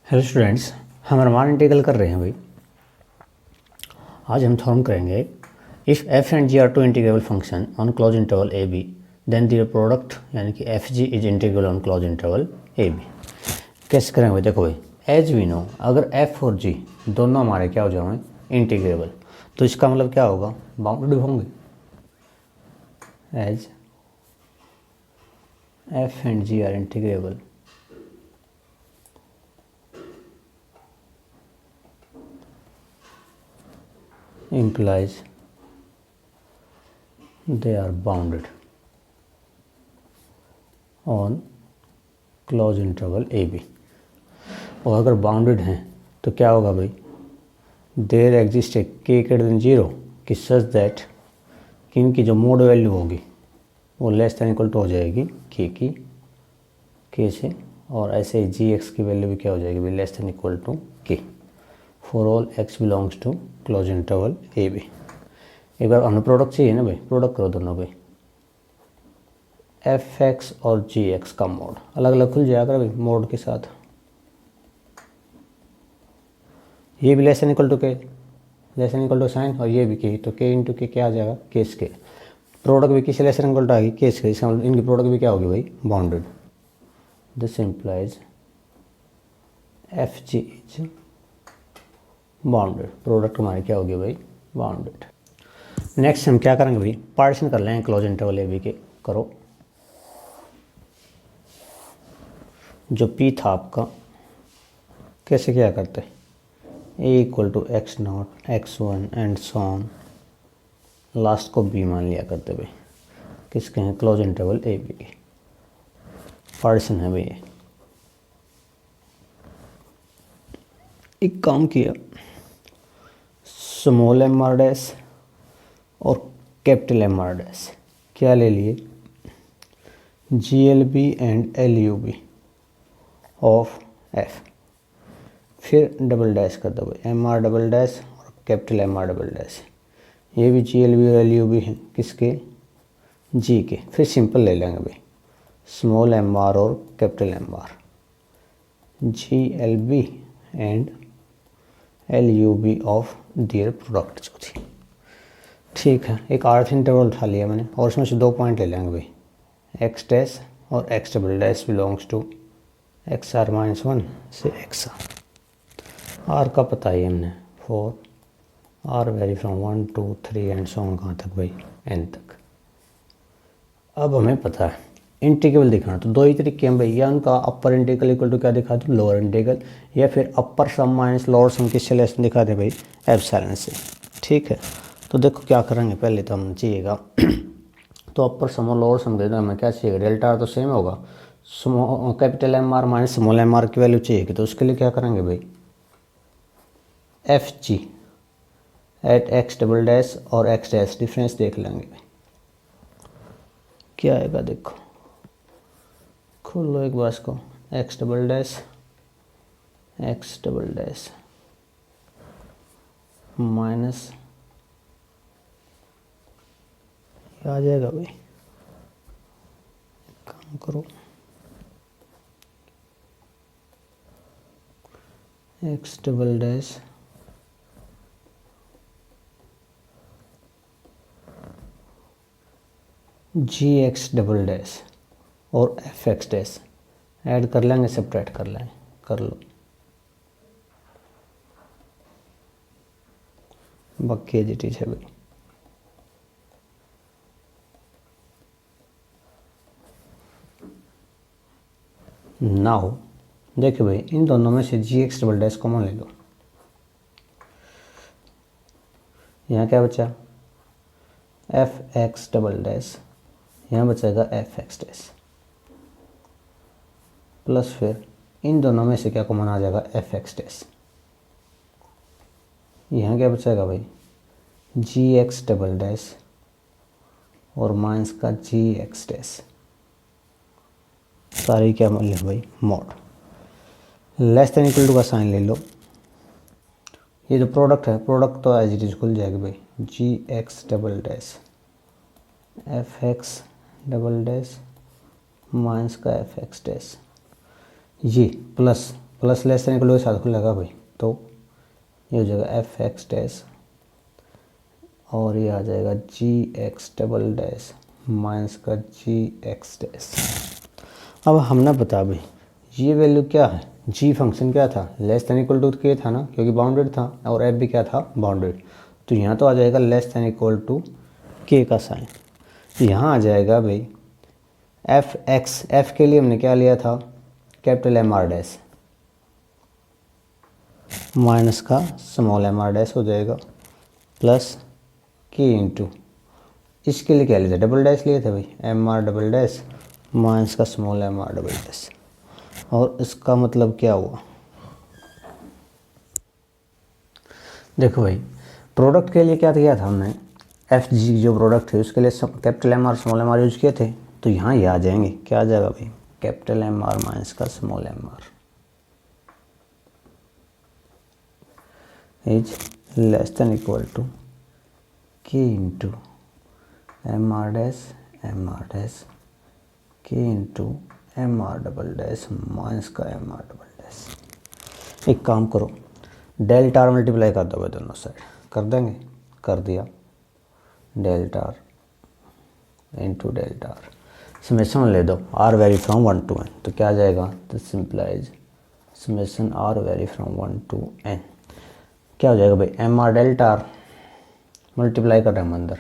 Hello students, हम Raman integral कर रहे हैं भाई। आज हम थ्योरम करेंगे if f and g are two integrable function on close interval A b then the product यानी कि f ji is integrable on close interval A b. कैसे करेंगे भाई? देखो भाई, एज वी नो अगर एफ और जी दोनों हमारे क्या हो जाएंगे इंटीग्रेबल, तो इसका मतलब क्या होगा, बाउंडेड होंगे। As f and g are integrable implies they are bounded on closed interval a b। और अगर बाउंडेड हैं तो क्या होगा भाई, देयर एग्जिस्ट ए के ग्रेटर देन जीरो कि सच दैट कि इनकी जो मोड वैल्यू होगी वो लेस दैन इक्वल टू हो जाएगी के से, और ऐसे ही जी एक्स की वैल्यू भी क्या हो जाएगी भाई, लेस दैन इक्वल टू के for all x belongs to close interval A b. एक बार हमें प्रोडक्ट चाहिए ना भाई, प्रोडक्ट करो दोनों भाई, एफ एक्स और जी एक्स का मोड अलग अलग खुल जाएगा भाई मोड के साथ। ये भी less than equal to k, less than equal to sign, और ये भी के, तो के इंटू के क्या आ जाएगा, केस के। प्रोडक्ट भी किसी लेस दैन इक्वल टू आएगी केस के, इसका मतलब इनकी प्रोडक्ट भी क्या होगी भाई, bounded. This implies F ji is bounded, product हमारी क्या होगी भाई, बाउंडेड। नेक्स्ट हम क्या करेंगे भाई, पार्टीशन कर लेंगे क्लोज इंटरवल ए बी के। करो, जो पी था आपका, कैसे क्या करते, A equal to X naught X one and so on, last को बी मान लिया करते भाई। किसके हैं, क्लोज इंटरवल ए बी के। पार्टीशन है भाई। एक काम किया, स्मॉल एम आर डैश और कैपिटल एम आर डैश क्या ले लिए, G L B and L you B of F, फिर डबल डैश कर दो भाई, एम आर डबल डैश और capital M R double dash. ये भी जी एल बी और एल यू बी हैं किसके, जी के। फिर सिंपल ले लेंगे भाई, स्मॉल एम आर और capital M R, G L B and L you B of their product जो थी। ठीक है, एक आर्थ इंटरवल उठा लिया मैंने, और उसमें से 2 पॉइंट ले लेंगे भाई, एक्स डैश और x double dash belongs to x r minus one से एक्स आर का पता ही हमने, for r vary from 1 2 3 and so on, कहाँ तक भाई, एन तक। अब हमें पता है इंटीग्रल दिखाना, तो 2 ही तरीके हैं भाई, या उनका अपर इंटीग्रल इक्वल टू क्या दिखा दो, लोअर इंटीग्रल, या फिर अपर सम माइनस लोअर सम किससे लेस दिखा दे भाई, एप्सिलॉन से। ठीक है, तो देखो क्या करेंगे, पहले तो हमें चाहिएगा तो अपर सम और लोअर सम दे दो, हमें क्या चाहिए, डेल्टा आर तो सेम होगा, capital M r minus small M r की वैल्यू चाहिए, तो उसके लिए क्या करेंगे भाई, f g at x double dash और एक्स डैश डिफरेंस देख लेंगे भाई, क्या आएगा देखो, खोल लो एक बार इसको, एक्स डबल डैश माइनस, आ जाएगा भाई, काम करो, एक्स डबल डैश जी एक्स डबल डैश और एफ एक्स डैश ऐड कर लेंगे, सेपरेट कर लेंगे, कर लो, बाकी एज इट इज है भाई। नाउ देखिए भाई, इन दोनों में से जी एक्स डबल डैश कॉमन ले लो, यहाँ क्या बचा, एफ एक्स डबल डैश, यहाँ बचेगा एफ एक्स डैश, प्लस फिर इन दोनों में से क्या कॉमन आ जाएगा, एफ एक्स डैश। यहाँ क्या बचेगा भाई, जी एक्स डबल डैश और माइनस का जी एक्स डैश, सारी क्या मान लें भाई, mod. Less than equal to का साइन ले लो, ये जो प्रोडक्ट है, प्रोडक्ट तो एज इट इज खुल जाएगी भाई, जी x double dash F X double dash minus का एफ एक्स डैश, ये plus plus less than equal to के साथ खुलेगा भाई, तो ये हो जाएगा एफ एक्स डैश और ये आ जाएगा जी एक्स डबल डैश माइनस का जी एक्स डैश। अब हमने बता भाई ये वैल्यू क्या है, जी फंक्शन क्या था, लेस देन इक्वल टू के था ना, क्योंकि बाउंडेड था, और एफ भी क्या था, बाउंडेड। तो यहाँ तो आ जाएगा लेस देन इक्वल टू के का साइन। यहाँ आ जाएगा भाई एफ एक्स, एफ के लिए हमने क्या लिया था, capital M R dash minus का स्मॉल एम आर डैश हो जाएगा प्लस के इंटू, इसके लिए क्या लिया था, डबल डैश लिए थे भाई, M R double dash minus का small M R double dash. और इसका मतलब क्या हुआ, देखो भाई प्रोडक्ट के लिए क्या किया था हमने, एफ जी जो प्रोडक्ट है उसके लिए capital M r small M r use किए थे, तो यहाँ ये आ जाएंगे, क्या आ जाएगा भाई, कैपिटल एम आर माइनस का small M r is less than equal to k into m are dash k into m are double dash minus का एम आर डबल डैश। एक काम करो, डेल्टा आर मल्टीप्लाई कर दो भाई दोनों side, कर देंगे, कर दिया, delta r into delta r, summation ले दो, r vary from 1 to n, तो क्या आ जाएगा, तो simplify summation are vary from 1 to n, क्या हो जाएगा भाई, M R delta r multiply कर रहे हैं हम अंदर,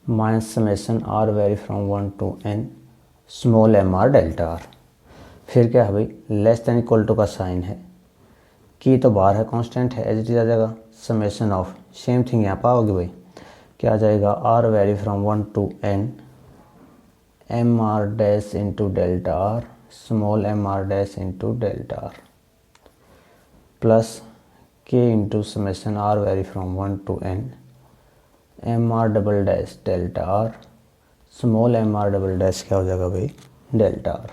minus summation are vary from 1 to n small M R delta r, फिर क्या है भाई, लेस देन इक्वल टू का साइन है, की तो बाहर है, कांस्टेंट है, एज इट इज आ जाएगा, समेशन ऑफ सेम थिंग यहाँ पर होगी भाई, क्या आ जाएगा, R vary from 1 to n M are dash into delta R small M R dash into delta R plus के into summation are vary from 1 to n M are double dash delta R small M R double dash क्या हो जाएगा भाई, delta R.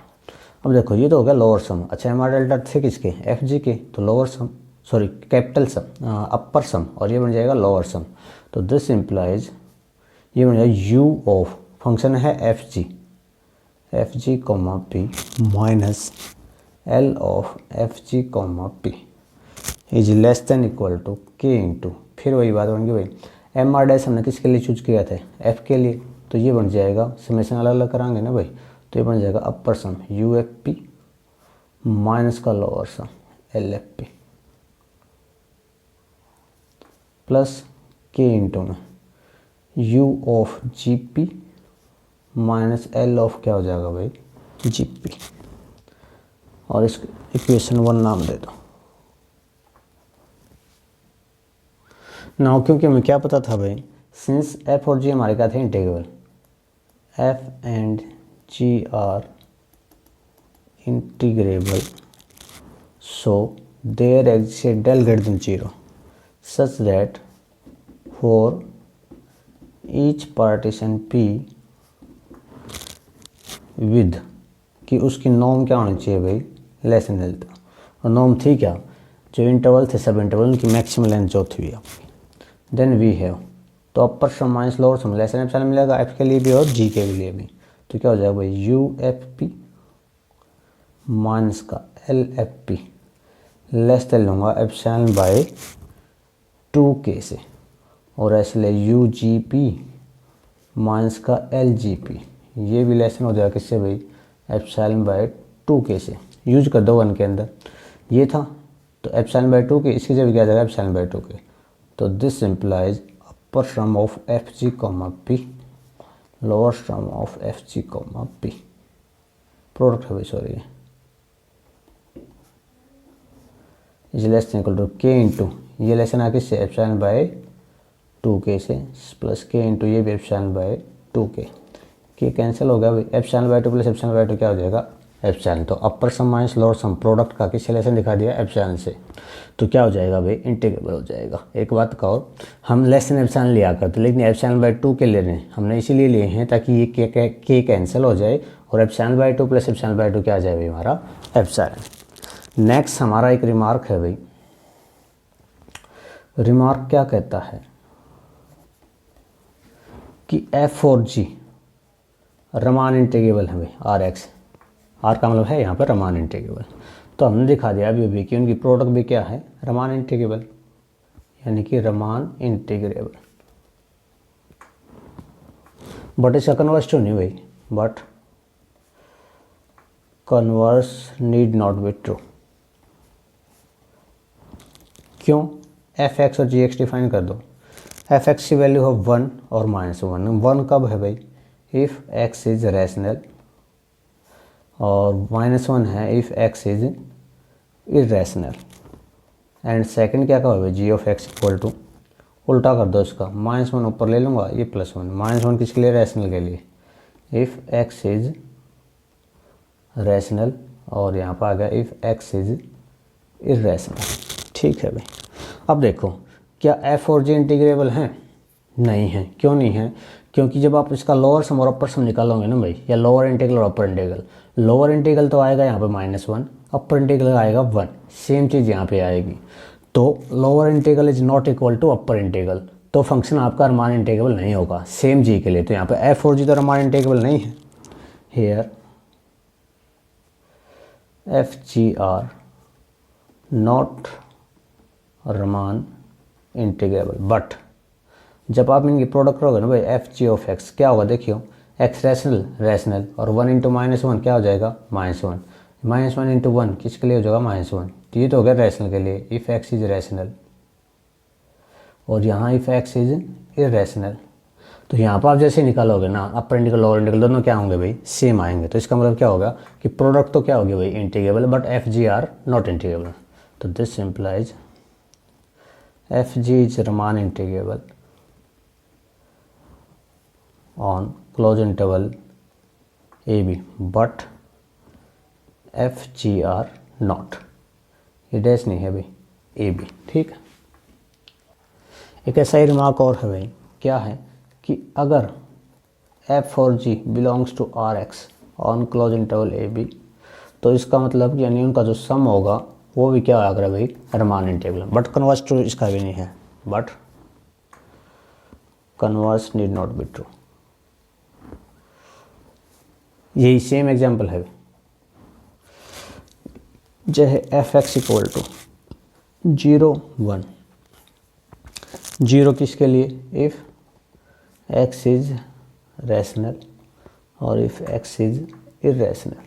अब देखो ये तो हो गया लोअर सम, अच्छा एम आर डेल्टा थे किसके, एफ जी के, तो लोअर सम, सॉरी कैपिटल सम, अपर सम, और ये बन जाएगा लोअर सम, तो दिस इम्प्लाइज ये बन जाएगा यू ऑफ फंक्शन है f g comma p minus L of f g comma p is less than equal to k into, फिर वही बात बन गई भाई, एम आर डैश हमने किसके लिए चूज किया था, एफ के लिए, तो ये बन जाएगा, समेशन अलग अलग कराएंगे ना भाई, तो ये बन जाएगा upper sum U F P minus का lower sum L F P plus के इंटू में U of G P minus L of क्या हो जाएगा भाई, जी पी, और इसको इक्वेशन 1 नाम दे दो। नाउ क्योंकि हमें क्या पता था भाई, सिंस एफ और जी हमारे क्या थे, integrable, f and g are integrable, so there exist del greater than 0 such that for each partition p with, कि उसकी नॉर्म क्या होनी चाहिए भाई, लेस देन डेल्टा, और नॉर्म थी क्या, जो इंटरवल थे सब इंटरवल उनकी मैक्सिमम लेंथ जो थी आपकी, देन वी हैव, तो upper sum minus lower sum less than epsilon मिलेगा एफ के लिए भी और जी के लिए भी, तो क्या हो जाएगा भाई, यू एफ पी माइनस का L F P less then लूँगा एप्सिलॉन बाय 2k से, और ऐसे ले यू जी पी माइनस का एल जी पी, ये भी लेसन हो जाएगा किससे भाई, एप्सिलॉन बाय 2k से, यूज कर दो 1 के अंदर, ये था तो एप्सिलॉन बाय 2k, इसकी जगह क्या आ जाएगा एप्सिलॉन बाय 2k, तो this implies upper sum of f g comma p lower sum of f g comma p, product है भाई, sorry is less than equal to k into, ये less than आ किससे, एप्सिलॉन बाय 2k से, plus के into ये भी epsilon by 2k, के कैंसिल हो गया भाई, epsilon bye 2 plus epsilon bye 2 क्या हो जाएगा, एप्सिलॉन, तो upper sum minus lower some product का किस लेसन दिखा दिया, एप्सिलॉन से, तो क्या हो जाएगा भाई, इंटीग्रेबल हो जाएगा। एक बात कहो, हम लेस देन एप्सिलॉन लिया करते, लेकिन एप्सिलॉन बाय 2 के ले रहे हैं, हमने इसीलिए लिए हैं ताकि ये के कैंसिल हो जाए, और epsilon bye 2 plus epsilon bye 2 क्या आ जाए भाई, हमारा एप्सिलॉन। नेक्स्ट हमारा एक रिमार्क है भाई, रिमार्क क्या कहता है कि एफ और जी रमान इंटीग्रेबल है भाई, आर एक्स, आर का मतलब है यहाँ पर रमान इंटीग्रेबल, तो हमने दिखा दिया अभी अभी कि उनकी प्रोडक्ट भी क्या है, रमान इंटीग्रेबल, यानी कि रमान इंटीग्रेबल। बट इसका कन्वर्स क्यों नहीं भाई, but converse need not be true. क्यों, एफ एक्स और जी एक्स डिफाइन कर दो। एफ एक्स की वैल्यू है 1 और -1। 1 कब है भाई, इफ़ एक्स इज रैशनल, और -1 है if x is irrational. And second क्या कहोगे, जी ऑफ एक्स इक्वल टू, उल्टा कर दो इसका, -1 ऊपर ले लूँगा, ये +1, -1 किसके लिए, रैशनल के लिए, इफ़ एक्स इज रैशनल, और यहाँ पर आ गया इफ़ एक्स इज इरेशनल। ठीक है भाई। अब देखो क्या एफ और जी इंटीग्रेबल हैं, नहीं है। क्यों नहीं है, क्योंकि जब आप इसका लोअर सम और अपर सम निकालोगे ना भाई, या लोअर इंटीग्रल और अपर इंटीग्रल, लोअर इंटीग्रल तो आएगा यहाँ पे -1, अपर इंटीग्रल आएगा 1, सेम चीज़ यहाँ पे आएगी। तो lower integral is not equal to upper integral, तो फंक्शन आपका रमान इंटीग्रेबल नहीं होगा सेम जी के लिए। तो यहाँ पे एफ और जी तो रमान इंटीग्रेबल नहीं है। Here f ji are not Riemann integrable, but जब आप इनकी प्रोडक्ट करोगे ना भाई, एफ जी ऑफ एक्स क्या होगा, देखियो, एक्स रैशनल रैशनल, और 1 इंटू -1 क्या हो जाएगा, -1, -1 इंटू 1 किसके लिए हो जाएगा, -1, तो ये तो हो गया रैशनल के लिए, इफ़ एक्स इज रैशनल, और यहाँ इफ़ एक्स इज इरेशनल। तो यहाँ पर आप जैसे निकालोगे ना, अपर इंटीग्रल लोअर इंटीग्रल दोनों क्या होंगे भाई, सेम आएंगे। तो इसका मतलब क्या होगा कि प्रोडक्ट तो क्या होगी भाई, integrable, but F ji are not integrable. तो this implies F ji is Riemann integrable on closed interval AB, but FGR not, ये डैश नहीं है भाई, AB। ठीक है। एक ऐसा ही रिमार्क और है भाई, क्या है कि अगर F और G belongs to RX on close interval AB, तो इसका मतलब यानी उनका जो सम होगा वो भी क्या होगा भाई, Riemann integral. But converse true इसका भी नहीं है, but converse need not be true. यही सेम एग्जाम्पल है, जो है एफ एक्स इक्वल टू 0 1, 0 किसके लिए, इफ़ एक्स इज रैशनल, और इफ़ एक्स इज इरेशनल।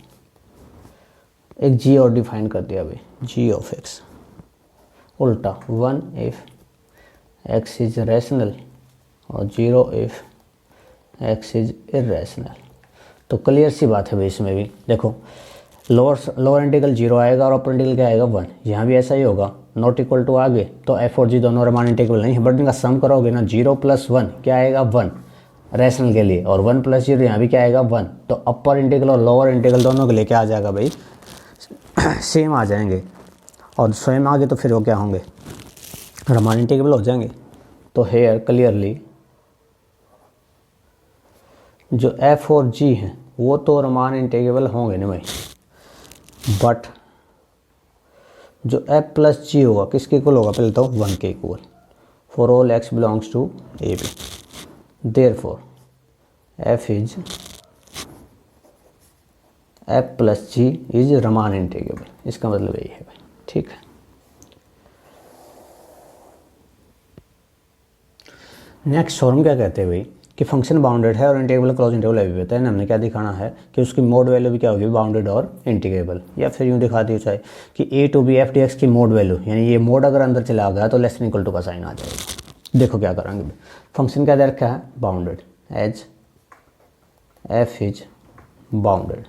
एक जी और डिफाइन कर दिया भाई, जी ऑफ एक्स, उल्टा 1 इफ़ एक्स इज रैशनल, और 0 इफ़ एक्स इज इरेशनल। तो क्लियर सी बात है भाई, इसमें भी देखो, लोअर इंटीग्रल 0 आएगा और अपर इंटीग्रल क्या आएगा 1, यहाँ भी ऐसा ही होगा, नॉट इक्वल टू आगे, तो एफ और जी दोनों रमान इंटीग्रल नहीं है, बट इनका सम करोगे ना, 0 + 1 क्या आएगा 1 रैशनल के लिए, और 1 + 0 यहाँ भी क्या आएगा 1, तो अपर इंटीग्रल और लोअर इंटीग्रल दोनों के लिए क्या आ जाएगा भाई, सेम आ जाएंगे, और स्वयं आगे तो फिर वो क्या होंगे, रमान इंटीग्रेबल हो जाएंगे। तो हेयर क्लियरली जो एफ और जी हैं वो तो रमान इंटीग्रेबल होंगे नहीं भाई, बट जो एफ प्लस जी होगा किसके इक्वल होगा, पहले तो 1 के equal, for all x belongs to a b, therefore f is f plus g is Riemann integrable. इसका मतलब यही है भाई। ठीक है, नेक्स्ट थ्योरम क्या कहते हैं भाई कि फंक्शन बाउंडेड है और इंटीग्रेबल क्लोज इंटरवल ए बी होता है ना। हमने क्या दिखाना है कि उसकी मोड वैल्यू भी क्या होगी, बाउंडेड और इंटीग्रेबल, या फिर यूँ दिखा दी चाहे कि A to B F D X की मोड वैल्यू, यानी ये मोड अगर अंदर चला गया तो लेस देन इक्वल टू का साइन आ जाएगा। देखो क्या करेंगे, फंक्शन क्या दे रखा है, bounded, as F is bounded,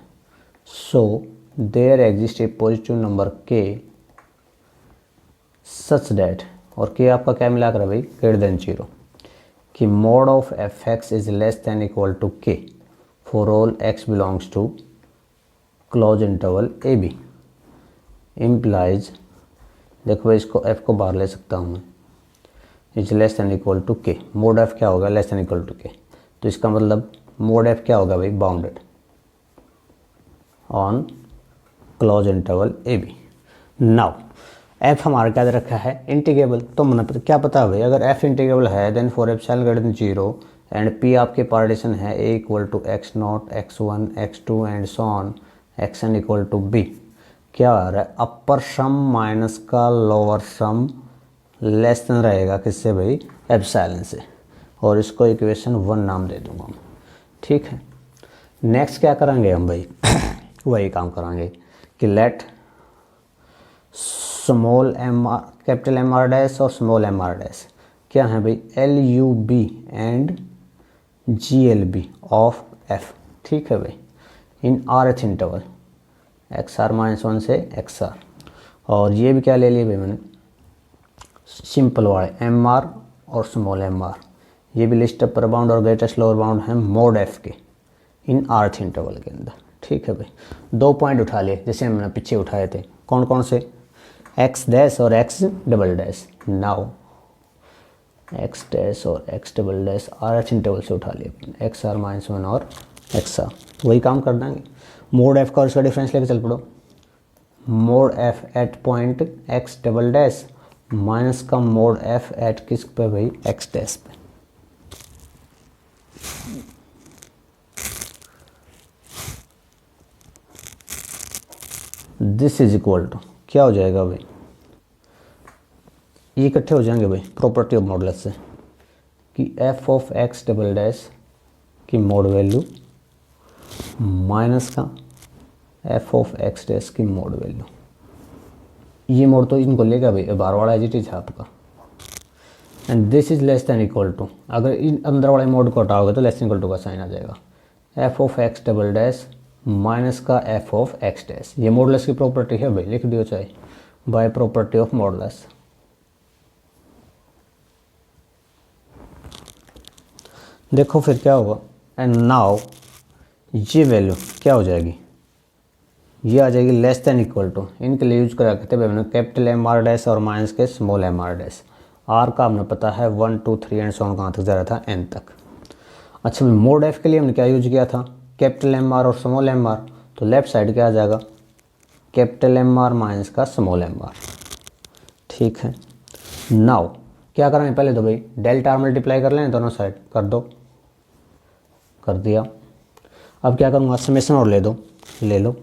so there exist a positive number K such that, और के आपका क्या मिला कर भाई, ग्रेटर देन 0, कि mod of F X is less than equal to के for all x belongs to close interval A B, implies, देखो भाई इसको एफ को बाहर ले सकता हूँ मैं, is less than equal to k, mod f क्या होगा, लेस दैन इक्वल टू के, तो इसका मतलब मोड एफ क्या होगा भाई, bounded on close interval A b. Now f हमारा क्या दे रखा है, इंटीग्रेबल, तो मैंने क्या पता भाई, अगर एफ इंटीग्रेबल है then for epsilon greater than 0 and p आपके पार्टीशन है a equal to x0 x1 x2 and so on xn equal to b, क्या आ रहा है, अपर सम माइनस का लोअर सम लेस देन रहेगा किससे भाई, एप्सिलॉन से, और इसको इक्वेशन 1 नाम दे दूंगा मैं। ठीक है, नेक्स्ट क्या करेंगे हम भाई वही काम करेंगे कि let small M r, capital M R dash और स्मॉल एम आर डैश क्या है भाई, l you b and g L b of f. ठीक है भाई, in r th interval x r -1 से एक्स आर, और ये भी क्या ले लिया भाई मैंने, सिंपल वाले एम आर और स्मॉल एम आर, ये भी लिस्ट अपर बाउंड और ग्रेटेस्ट लोअर बाउंड है मोड एफ के इन आर्थ इंटरवल के अंदर। ठीक है भाई, 2 पॉइंट उठा लिए जैसे हमने पीछे उठाए थे, कौन कौन से, एक्स डैश और x double dash. Now x dash और एक्स डबल डैश आर्थ इंटरवल से उठा लिए, एक्स आर -1 और एक्स आर, वही काम कर देंगे। मोड एफ का और इसका डिफरेंस लेके चल पड़ो, mod f at point x double dash minus का मोड एफ एट किस पे भाई, एक्स डैश पे। दिस इज इक्वल टू क्या हो जाएगा भाई, ये इकट्ठे हो जाएंगे भाई प्रॉपर्टी ऑफ मॉडुलस से, कि F of x double dash की मोड वैल्यू माइनस का एफ ऑफ एक्स डैश की मोड वैल्यू। ये मोड तो इनको लेगा भाई, बाहर वाला एज इट इज है आपका, and this is less than equal to, अगर इन अंदर वाले मोड को हटाओगे तो लेस दैन इक्वल टू का साइन आ जाएगा, f of x double dash minus का एफ ऑफ एक्स डैश। ये मॉडुलस की प्रॉपर्टी है भाई, लिख दियो चाहे, बाय प्रॉपर्टी ऑफ मॉडुलस। देखो फिर क्या होगा, एंड नाउ ये वैल्यू क्या हो जाएगी, ये आ जाएगी लेस दैन इक्वल टू, इनके लिए यूज करा करते हैं कैपिटल एम आर डैश और माइनस के small M R dash. R का हमने पता है 1 2 3 एंड सो ऑन कहाँ तक जा रहा था, एन तक। अच्छा मोड एफ के लिए हमने क्या यूज किया था, कैपिटल एम आर और स्मॉल एम आर, तो लेफ्ट साइड क्या आ जाएगा, कैपिटल एम आर माइनस का स्मॉल एम आर। ठीक है, नाउ क्या करेंगे, पहले तो भाई डेल्टा आर मल्टीप्लाई कर लें दोनों साइड, कर दो, कर दिया। अब क्या करूँगा, समेसन और ले दो, ले लो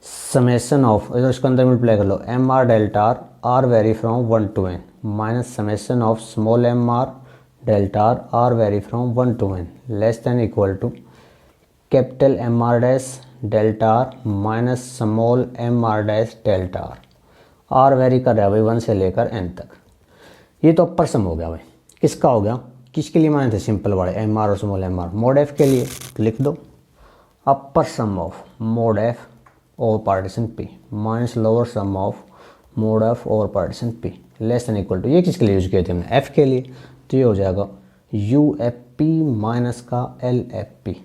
समेसन ऑफ, इधर इसके अंदर मल्टीप्लाई कर लो, M are delta R, R vary from 1 to n minus summation of small M R delta R, R vary from 1 to n less than equal to capital M R dash delta R minus small M R dash delta R, R vary कर रहा है भाई 1 से लेकर n तक। ये तो upper सम हो गया भाई, किसका हो गया, किसके लिए माने थे, सिंपल वाले एम आर और small M R, mod F के लिए, तो लिख दो upper sum of mod F और partition P minus lower sum of mod F और partition P less than equal to, ये किसके लिए यूज किए थे हमने, एफ के लिए, तो ये हो जाएगा यू एफ पी माइनस का एल एफ पी।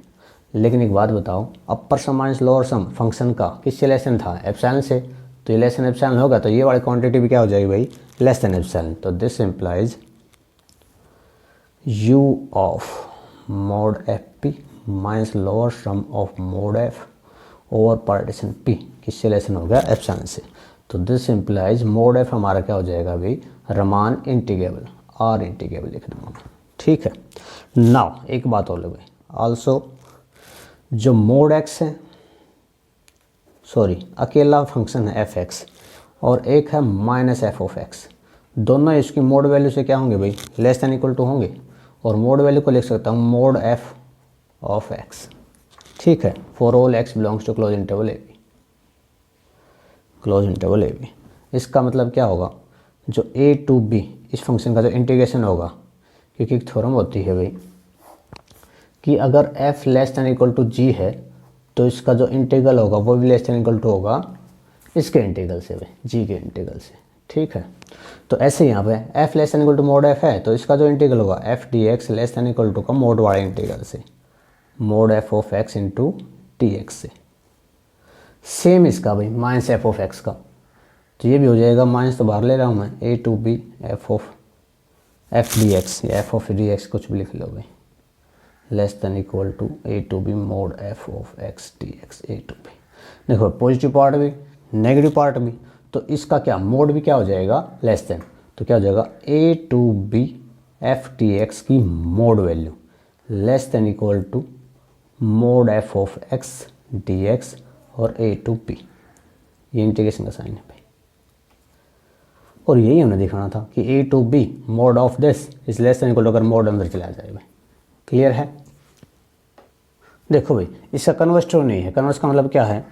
लेकिन एक बात बताओ, अपर सम माइनस लोअर सम फंक्शन का किससे लेस देन था, एप्सिलॉन से, तो ये लेस देन एप्सिलॉन होगा, तो ये वाली क्वांटिटी भी क्या हो जाएगी भाई, लेस देन एप्सिलॉन। तो this implies u of mod F P minus lower sum of mod F over partition p किससे लेसन हो गया, एप्सिलॉन से। तो दिस इम्प्लाइज मोड एफ हमारा क्या हो जाएगा भाई, रमान इंटीग्रेबल, आर इंटीग्रेबल लिख दूँगा। ठीक है, नाउ एक बात और भाई, आल्सो जो मोड एक्स है, सॉरी अकेला फंक्शन है एफ एक्स और एक है माइनस एफ ऑफ एक्स, दोनों इसकी मोड वैल्यू से क्या होंगे भाई, लेस दैन इक्वल टू होंगे, और मोड वैल्यू को लिख सकता हूँ मोड एफ ऑफ एक्स। ठीक है, for all x belongs to close interval A b, close interval A b. इसका मतलब क्या होगा, जो ए टू बी इस फंक्शन का जो इंटीग्रेशन होगा, क्योंकि एक थ्योरम होती है भाई कि अगर f less than equal to G है तो इसका जो इंटीग्रल होगा वो भी लेस दैन इक्वल टू होगा इसके इंटीग्रल से भाई, जी के इंटीग्रल से। ठीक है, तो ऐसे यहाँ पे f less than equal to mod f है तो इसका जो इंटीग्रल होगा f d x less than equal to का मोड वाले इंटीग्रल से, mod f of x into d x से। सेम इसका भाई माइनस एफ ऑफ एक्स का, तो ये भी हो जाएगा, माइनस तो बाहर ले रहा हूँ मैं, A to B F of F D X या एफ ऑफ डी एक्स कुछ भी लिख लो भाई, less than equal to A to B mod F of X D X A to B. देखो पॉजिटिव पार्ट भी नेगेटिव पार्ट भी, तो इसका क्या मोड भी क्या हो जाएगा, लेस देन, तो क्या हो जाएगा A to B F D X की mod value less than equal to mod F of X D X और ए टू बी। ये इंटीग्रेशन का साइन है भाई। और यही हमें दिखाना था कि A to B mod of this is less than equal to, अगर मोड अंदर चला जाए भाई। क्लियर है? देखो भाई, इसका कन्वर्स ट्रू नहीं है। कन्वर्स का मतलब क्या है,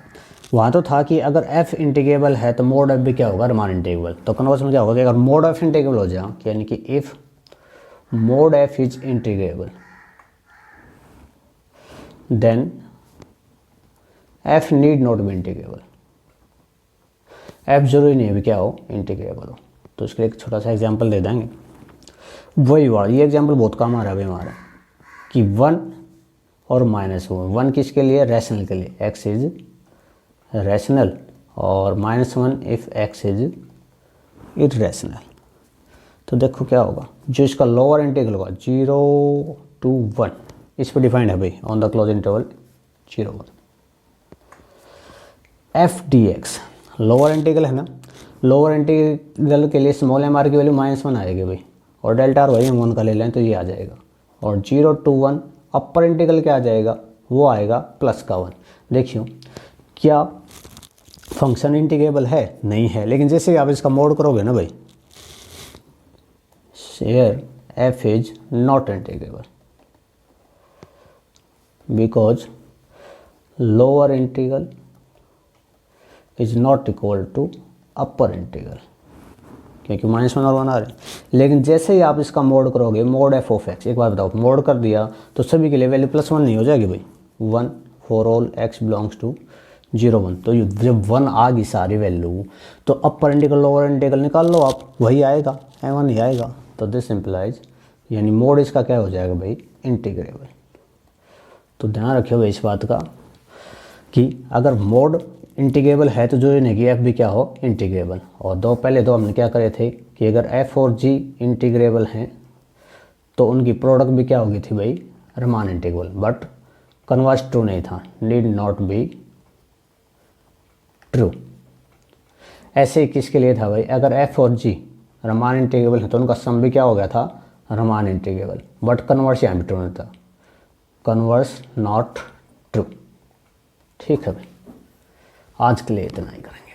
वहाँ तो था कि अगर f इंटीग्रेबल है तो मोड f भी क्या होगा, रीमान इंटीग्रेबल। तो कन्वर्स में क्या होगा कि अगर मोड f इंटीग्रेबल हो जाए, यानी कि if mod f is integrable then f need not be integrable. f जरूरी नहीं है भी क्या हो, इंटीग्रेबल हो। तो इसके लिए एक छोटा सा एग्जांपल दे देंगे। वही वाला ये एग्जांपल बहुत काम आ रहा है भाई हमारा, कि 1 और -1, 1 किसके लिए, रैशनल के लिए, x इज रैशनल, और -1 इफ x इज इररेशनल। तो देखो क्या होगा, जो इसका लोअर इंटीग्रल होगा 0 to 1, इस पर डिफाइंड है भाई on the close interval 0 1। f dx lower integral है ना, लोअर इंटीग्रल के लिए स्मॉल एम आर की वैल्यू -1 आएगी भाई, और डेल्टा आर वही हम 1 का ले लें तो ये आ जाएगा। और 0 to 1 अपर इंटीग्रल क्या आ जाएगा, वो आएगा प्लस का 1। देखियो क्या फंक्शन इंटीग्रेबल है, नहीं है, लेकिन जैसे आप इसका मोड करोगे ना भाई, here f is not integrable because lower integral is not equal to upper integral, क्योंकि -1 और 1 आ रहे हैं। लेकिन जैसे ही आप इसका मोड करोगे, मोड f ऑफ x, एक बात बताओ, मोड कर दिया तो सभी के लिए वैल्यू +1 नहीं हो जाएगी भाई, 1 for all x belongs to 0 1। तो जब 1 आ गई सारी वैल्यू, तो अपर इंटीग्रल लोअर इंटीग्रल निकाल लो आप, वही आएगा, m1 ही आएगा। तो दिस इम्प्लाइज, यानी मोड इसका क्या हो जाएगा भाई, इंटीग्रेबल। तो ध्यान रखियो भाई इस बात का कि अगर मोड इंटीग्रेबल है तो जो ये नहीं कि f भी क्या हो, इंटीग्रेबल। और पहले दो हमने क्या करे थे कि अगर f और g इंटीग्रेबल हैं तो उनकी प्रोडक्ट भी क्या होगी थी भाई, Riemann integrable. But converse true नहीं था, नीड नॉट बी ट्रू। ऐसे ही किसके लिए था भाई, अगर f और g रीमान इंटीग्रेबल है तो उनका सम भी क्या हो गया था, रीमान इंटीग्रेबल। बट कन्वर्स यहाँ भी ट्रू नहीं था, कन्वर्स नॉट ट्रू। ठीक है भाई, आज के लिए इतना ही करेंगे।